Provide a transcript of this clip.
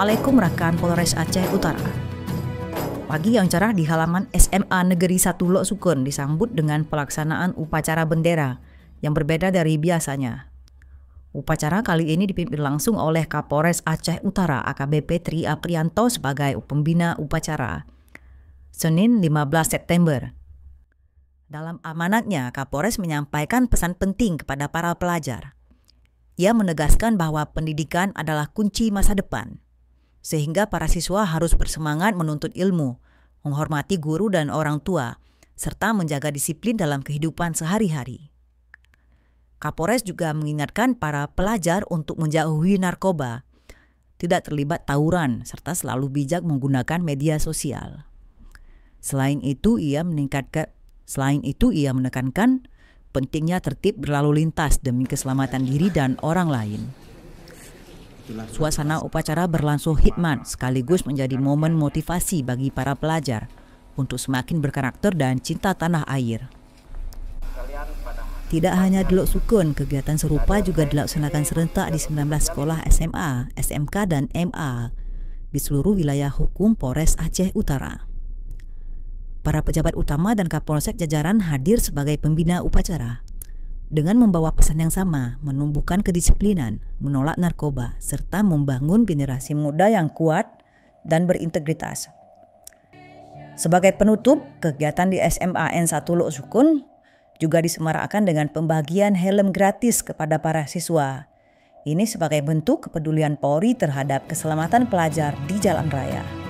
Assalamualaikum rekan Polres Aceh Utara. Pagi yang cerah di halaman SMA Negeri 1 Lok Sukun disambut dengan pelaksanaan upacara bendera yang berbeda dari biasanya. Upacara kali ini dipimpin langsung oleh Kapolres Aceh Utara AKBP Tri Aprianto sebagai pembina upacara. Senin 15 September. Dalam amanatnya, Kapolres menyampaikan pesan penting kepada para pelajar. Ia menegaskan bahwa pendidikan adalah kunci masa depan, sehingga para siswa harus bersemangat menuntut ilmu, menghormati guru dan orang tua, serta menjaga disiplin dalam kehidupan sehari-hari. Kapolres juga mengingatkan para pelajar untuk menjauhi narkoba, tidak terlibat tawuran, serta selalu bijak menggunakan media sosial. Selain itu, ia menekankan pentingnya tertib berlalu lintas demi keselamatan diri dan orang lain. Suasana upacara berlangsung hikmat sekaligus menjadi momen motivasi bagi para pelajar untuk semakin berkarakter dan cinta tanah air. Tidak hanya di Lok Sukun, kegiatan serupa juga dilaksanakan serentak di 19 sekolah SMA, SMK, dan MA di seluruh wilayah hukum Polres Aceh Utara. Para pejabat utama dan Kapolsek jajaran hadir sebagai pembina upacara dengan membawa pesan yang sama, menumbuhkan kedisiplinan, menolak narkoba, serta membangun generasi muda yang kuat dan berintegritas. Sebagai penutup, kegiatan di SMA N1 Lok Sukun juga disemarakan dengan pembagian helm gratis kepada para siswa. Ini sebagai bentuk kepedulian Polri terhadap keselamatan pelajar di jalan raya.